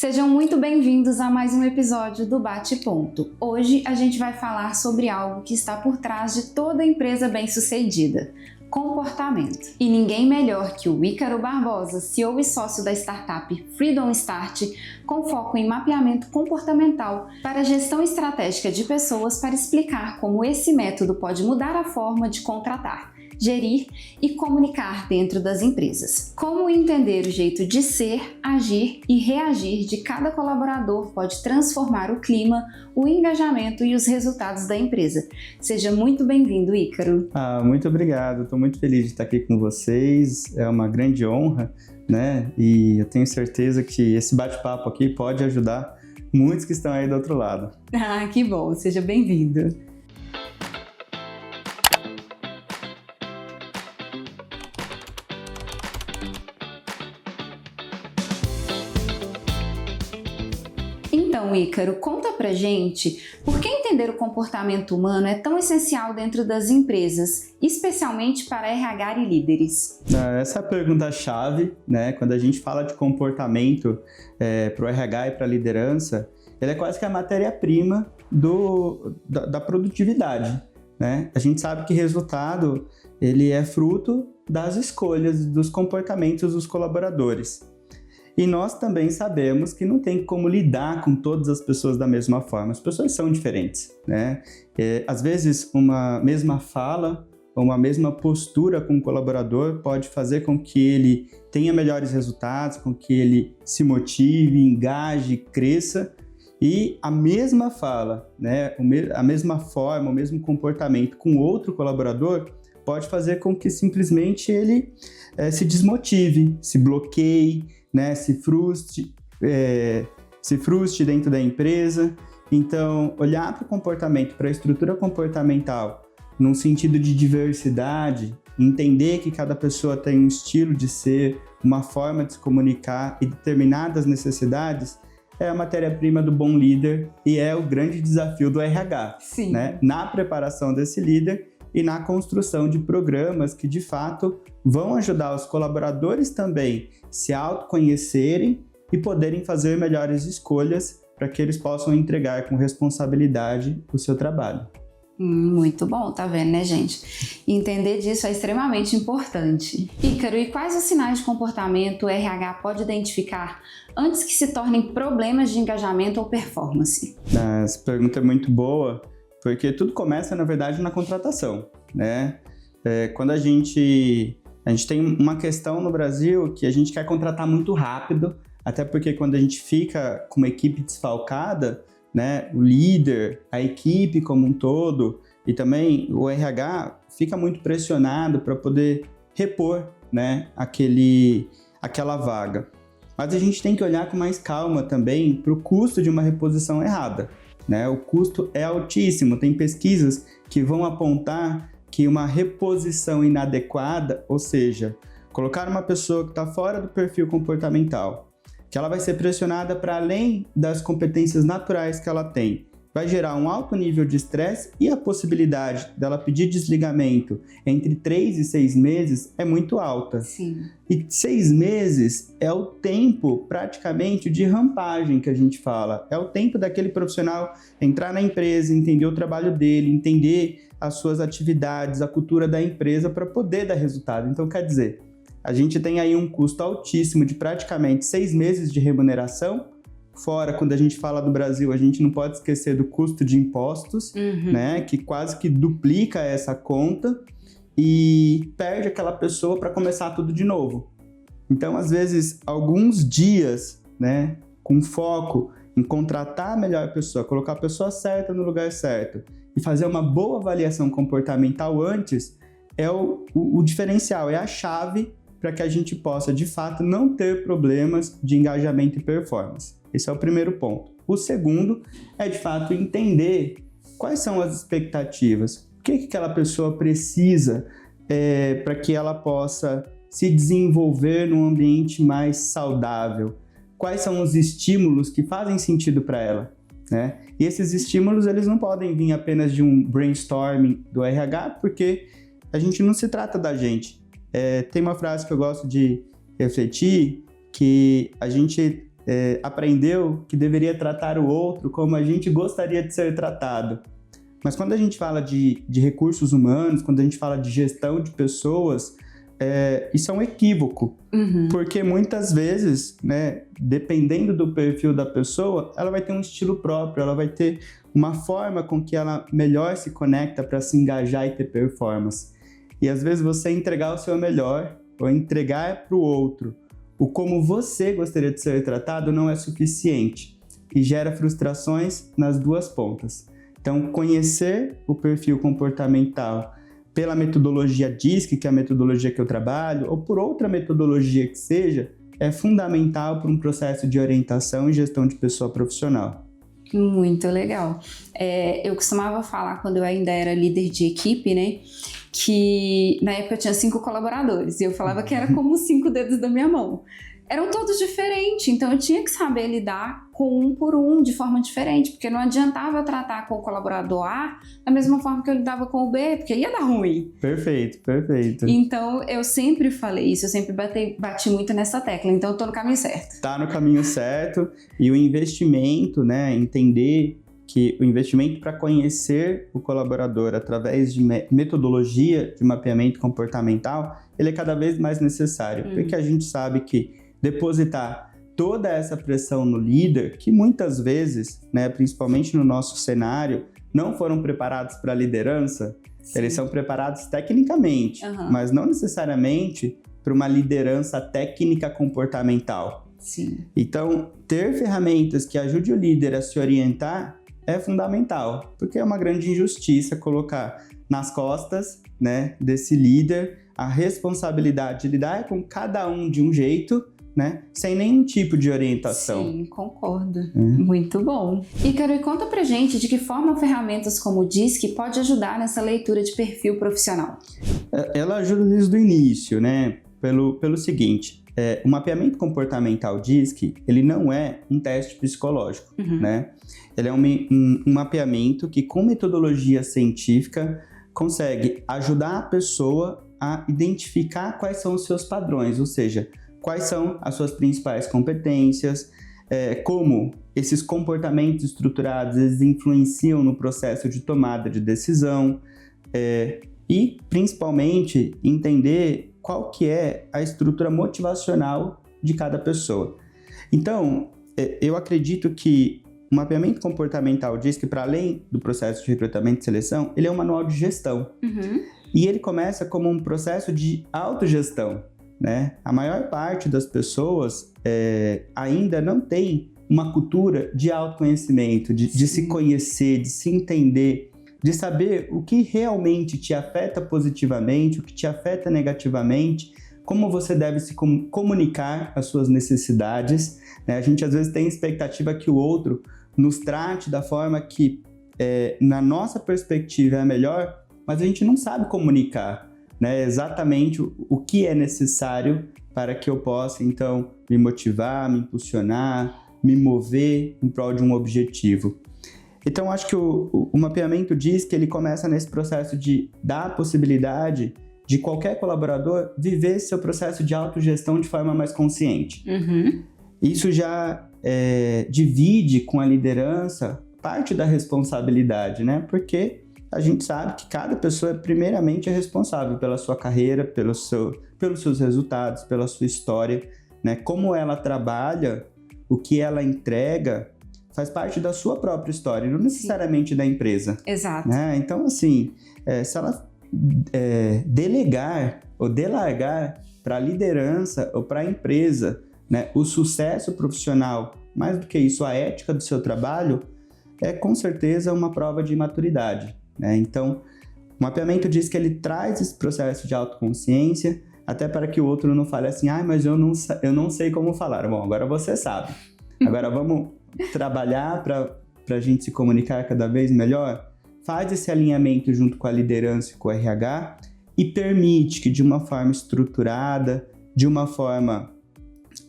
Sejam muito bem-vindos a mais um episódio do Bate Ponto. Hoje a gente vai falar sobre algo que está por trás de toda empresa bem-sucedida: comportamento. E ninguém melhor que o Ícaro Barbosa, CEO e sócio da startup Freedom Start, com foco em mapeamento comportamental para gestão estratégica de pessoas, para explicar como esse método pode mudar a forma de contratar, gerir e comunicar dentro das empresas. Como entender o jeito de ser, agir e reagir de cada colaborador pode transformar o clima, o engajamento e os resultados da empresa. Seja muito bem-vindo, Ícaro. Muito obrigado, estou muito feliz de estar aqui com vocês, é uma grande honra, né? E eu tenho certeza que esse bate-papo aqui pode ajudar muitos que estão aí do outro lado. Que bom, seja bem-vindo. Então, Ícaro, conta pra gente por que entender o comportamento humano é tão essencial dentro das empresas, especialmente para RH e líderes. Essa é a pergunta-chave, né? Quando a gente fala de comportamento para o RH e para a liderança, ele é quase que a matéria-prima da produtividade, né? A gente sabe que resultado ele é fruto das escolhas, dos comportamentos dos colaboradores. E nós também sabemos que não tem como lidar com todas as pessoas da mesma forma. As pessoas são diferentes, né? Às vezes, uma mesma fala ou uma mesma postura com o colaborador pode fazer com que ele tenha melhores resultados, com que ele se motive, engaje, cresça. E a mesma fala, né? A mesma forma, o mesmo comportamento com outro colaborador pode fazer com que simplesmente ele se desmotive, se bloqueie, né, se frustre dentro da empresa. Então, olhar para o comportamento, para a estrutura comportamental, num sentido de diversidade, entender que cada pessoa tem um estilo de ser, uma forma de se comunicar e determinadas necessidades, é a matéria-prima do bom líder e é o grande desafio do RH, né, na preparação desse líder e na construção de programas que, de fato, vão ajudar os colaboradores também se autoconhecerem e poderem fazer melhores escolhas para que eles possam entregar com responsabilidade o seu trabalho. Muito bom, tá vendo, né, gente? Entender disso é extremamente importante. Ícaro, e quais os sinais de comportamento o RH pode identificar antes que se tornem problemas de engajamento ou performance? Essa pergunta é muito boa, porque tudo começa, na verdade, na contratação, né? Quando a gente tem uma questão no Brasil que a gente quer contratar muito rápido, até porque quando a gente fica com uma equipe desfalcada, né, o líder, a equipe como um todo e também o RH fica muito pressionado para poder repor, né, aquela vaga. Mas a gente tem que olhar com mais calma também para o custo de uma reposição errada, né? O custo é altíssimo, tem pesquisas que vão apontar que uma reposição inadequada, ou seja, colocar uma pessoa que está fora do perfil comportamental, que ela vai ser pressionada para além das competências naturais que ela tem, vai gerar um alto nível de estresse e a possibilidade dela pedir desligamento entre 3 e 6 meses é muito alta. Sim. E 6 meses é o tempo praticamente de rampagem que a gente fala. É o tempo daquele profissional entrar na empresa, entender o trabalho dele, entender as suas atividades, a cultura da empresa para poder dar resultado. Então, quer dizer, a gente tem aí um custo altíssimo de praticamente 6 meses de remuneração. Fora, quando a gente fala do Brasil, a gente não pode esquecer do custo de impostos, né, que quase que duplica essa conta e perde aquela pessoa para começar tudo de novo. Então, às vezes, alguns dias, né, com foco em contratar a melhor pessoa, colocar a pessoa certa no lugar certo e fazer uma boa avaliação comportamental antes, é o diferencial, é a chave para que a gente possa, de fato, não ter problemas de engajamento e performance. Esse é o primeiro ponto. O segundo é, de fato, entender quais são as expectativas. O que aquela pessoa precisa para que ela possa se desenvolver num ambiente mais saudável. Quais são os estímulos que fazem sentido para ela, né? E esses estímulos, eles não podem vir apenas de um brainstorming do RH, porque a gente não se trata da gente. Tem uma frase que eu gosto de refletir, que a gente aprendeu que deveria tratar o outro como a gente gostaria de ser tratado. Mas quando a gente fala de recursos humanos, quando a gente fala de gestão de pessoas, isso é um equívoco. Porque muitas vezes, né, dependendo do perfil da pessoa, ela vai ter um estilo próprio, ela vai ter uma forma com que ela melhor se conecta para se engajar e ter performance. E às vezes você entregar o seu melhor ou entregar para o outro o como você gostaria de ser tratado não é suficiente e gera frustrações nas duas pontas. Então, conhecer o perfil comportamental pela metodologia DISC, que é a metodologia que eu trabalho, ou por outra metodologia que seja, é fundamental para um processo de orientação e gestão de pessoa profissional. Muito legal. Eu costumava falar, quando eu ainda era líder de equipe, né, que na época eu tinha 5 colaboradores, e eu falava que era como os 5 dedos da minha mão. Eram todos diferentes, então eu tinha que saber lidar com um por um, de forma diferente, porque não adiantava tratar com o colaborador A da mesma forma que eu lidava com o B, porque ia dar ruim. Perfeito. Então eu sempre falei isso, eu sempre bati muito nessa tecla, então eu tô no caminho certo. Tá no caminho certo, e o investimento, né, entender que o investimento para conhecer o colaborador através de metodologia de mapeamento comportamental, ele é cada vez mais necessário, porque a gente sabe que depositar toda essa pressão no líder, que muitas vezes, né, principalmente no nosso cenário, não foram preparados para a liderança. Sim. Eles são preparados tecnicamente, mas não necessariamente para uma liderança técnica comportamental. Sim. Então, ter ferramentas que ajudem o líder a se orientar é fundamental, porque é uma grande injustiça colocar nas costas, né, desse líder a responsabilidade de lidar com cada um de um jeito, né, sem nenhum tipo de orientação. Sim, concordo. Muito bom. Ícaro, e conta pra gente de que forma ferramentas como o DISC pode ajudar nessa leitura de perfil profissional. Ela ajuda desde o início, né, pelo seguinte, o mapeamento comportamental DISC, ele não é um teste psicológico, né? Ele é um mapeamento que, com metodologia científica, consegue ajudar a pessoa a identificar quais são os seus padrões, ou seja, quais são as suas principais competências, como esses comportamentos estruturados eles influenciam no processo de tomada de decisão e, principalmente, entender qual que é a estrutura motivacional de cada pessoa. Então, eu acredito que o mapeamento comportamental diz que, para além do processo de recrutamento e seleção, ele é um manual de gestão. E ele começa como um processo de autogestão, né? A maior parte das pessoas ainda não tem uma cultura de autoconhecimento, de se conhecer, de se entender, de saber o que realmente te afeta positivamente, o que te afeta negativamente, como você deve se comunicar as suas necessidades, né? A gente às vezes tem expectativa que o outro nos trate da forma que, na nossa perspectiva, é a melhor, mas a gente não sabe comunicar, né, exatamente o que é necessário para que eu possa, então, me motivar, me impulsionar, me mover em prol de um objetivo. Então, acho que o mapeamento diz que ele começa nesse processo de dar a possibilidade de qualquer colaborador viver seu processo de autogestão de forma mais consciente. Isso já divide com a liderança parte da responsabilidade, né? Porque a gente sabe que cada pessoa, primeiramente, é responsável pela sua carreira, pelos seus resultados, pela sua história, né? Como ela trabalha, o que ela entrega, faz parte da sua própria história, não necessariamente da empresa. Exato. Né? Então, assim, se ela delegar ou delargar para a liderança ou para a empresa, né, o sucesso profissional, mais do que isso, a ética do seu trabalho, é com certeza uma prova de maturidade. Né? Então, o mapeamento diz que ele traz esse processo de autoconsciência, até para que o outro não fale assim, mas eu não sei como falar. Bom, agora você sabe. Agora vamos trabalhar para a gente se comunicar cada vez melhor? Faz esse alinhamento junto com a liderança e com o RH e permite que, de uma forma estruturada, de uma forma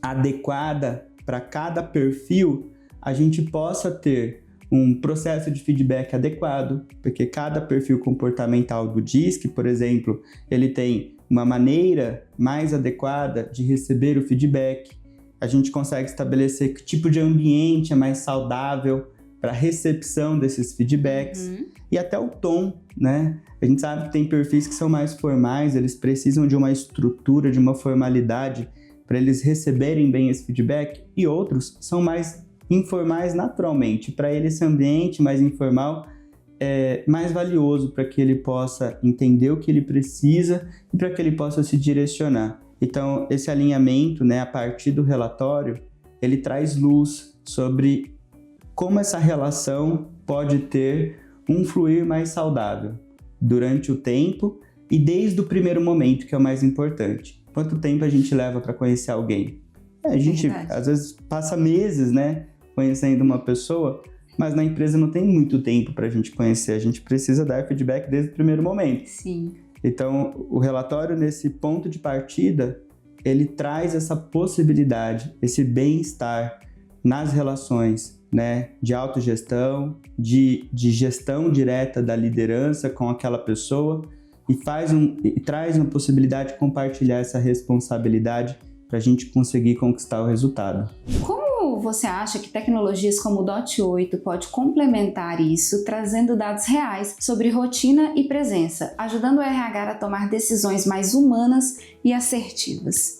adequada para cada perfil, a gente possa ter um processo de feedback adequado, porque cada perfil comportamental do DISC, por exemplo, ele tem uma maneira mais adequada de receber o feedback. a gente consegue estabelecer que tipo de ambiente é mais saudável para recepção desses feedbacks e até o tom, né? A gente sabe que tem perfis que são mais formais, eles precisam de uma estrutura, de uma formalidade para eles receberem bem esse feedback, e outros são mais informais naturalmente. Para ele, esse ambiente mais informal é mais valioso para que ele possa entender o que ele precisa e para que ele possa se direcionar. Então, esse alinhamento, né, a partir do relatório, ele traz luz sobre como essa relação pode ter um fluir mais saudável durante o tempo e desde o primeiro momento, que é o mais importante. Quanto tempo a gente leva para conhecer alguém? A gente, às vezes, passa meses, né, conhecendo uma pessoa, mas na empresa não tem muito tempo para a gente conhecer. A gente precisa dar feedback desde o primeiro momento. Sim. Então, o relatório, nesse ponto de partida, ele traz essa possibilidade, esse bem-estar nas relações, né, de autogestão, de gestão direta da liderança com aquela pessoa e traz uma possibilidade de compartilhar essa responsabilidade para a gente conseguir conquistar o resultado. Como você acha que tecnologias como o DOT 8 pode complementar isso, trazendo dados reais sobre rotina e presença, ajudando o RH a tomar decisões mais humanas e assertivas?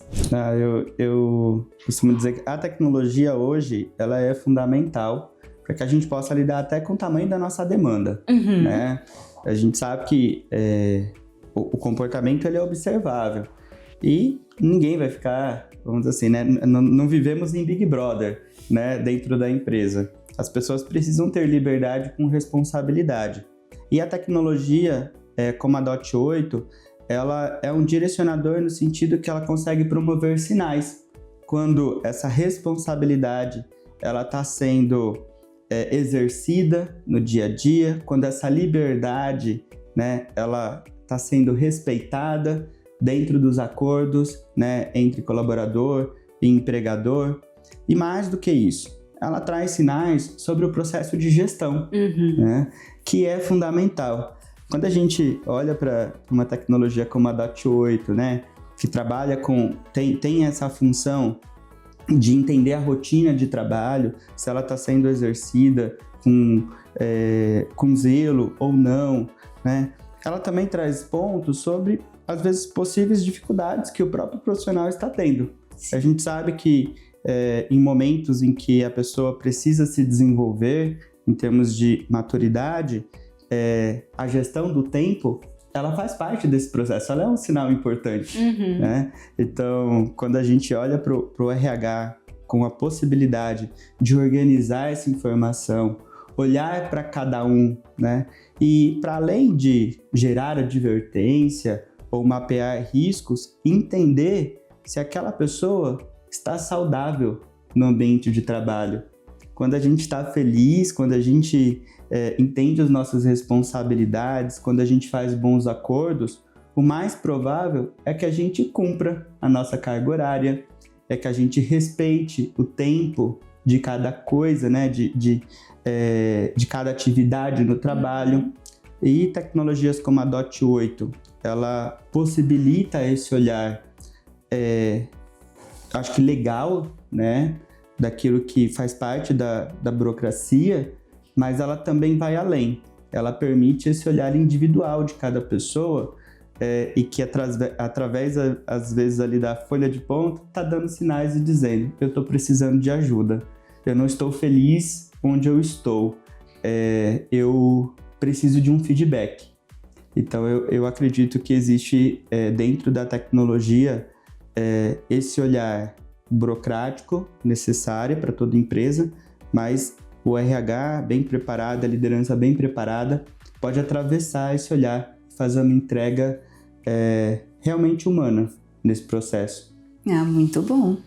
Eu costumo dizer que a tecnologia hoje ela é fundamental para que a gente possa lidar até com o tamanho da nossa demanda, né? A gente sabe que o comportamento ele é observável e ninguém vai ficar, vamos dizer assim, né? Não vivemos em Big Brother, né? Dentro da empresa. As pessoas precisam ter liberdade com responsabilidade. E a tecnologia, como a DOT 8, ela é um direcionador no sentido que ela consegue promover sinais. Quando essa responsabilidade ela está sendo exercida no dia a dia, quando essa liberdade, né, ela está sendo respeitada dentro dos acordos, né, entre colaborador e empregador. E mais do que isso, ela traz sinais sobre o processo de gestão, né, que é fundamental. Quando a gente olha para uma tecnologia como a DOT 8, né, que trabalha tem essa função de entender a rotina de trabalho, se ela está sendo exercida com zelo ou não, né? Ela também traz pontos sobre, às vezes, possíveis dificuldades que o próprio profissional está tendo. Sim. A gente sabe que em momentos em que a pessoa precisa se desenvolver em termos de maturidade, a gestão do tempo, ela faz parte desse processo, ela é um sinal importante, né? Então, quando a gente olha para o RH com a possibilidade de organizar essa informação, olhar para cada um, né? E para além de gerar advertência ou mapear riscos, entender se aquela pessoa está saudável no ambiente de trabalho. Quando a gente está feliz, quando a gente entende as nossas responsabilidades, quando a gente faz bons acordos, o mais provável é que a gente cumpra a nossa carga horária, é que a gente respeite o tempo de cada coisa, né? de cada atividade no trabalho. E tecnologias como a DOT 8, ela possibilita esse olhar, acho que legal, né? Daquilo que faz parte da burocracia, mas ela também vai além. Ela permite esse olhar individual de cada pessoa e que através, às vezes, ali da folha de ponto, está dando sinais e dizendo: eu estou precisando de ajuda, eu não estou feliz onde eu estou, eu preciso de um feedback. Então, eu acredito que existe dentro da tecnologia esse olhar burocrático necessário para toda empresa, mas o RH bem preparado, a liderança bem preparada, pode atravessar esse olhar, fazer uma entrega realmente humana nesse processo. Muito bom!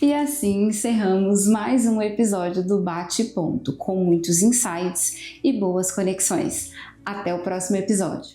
E assim encerramos mais um episódio do Bate Ponto, com muitos insights e boas conexões. Até o próximo episódio!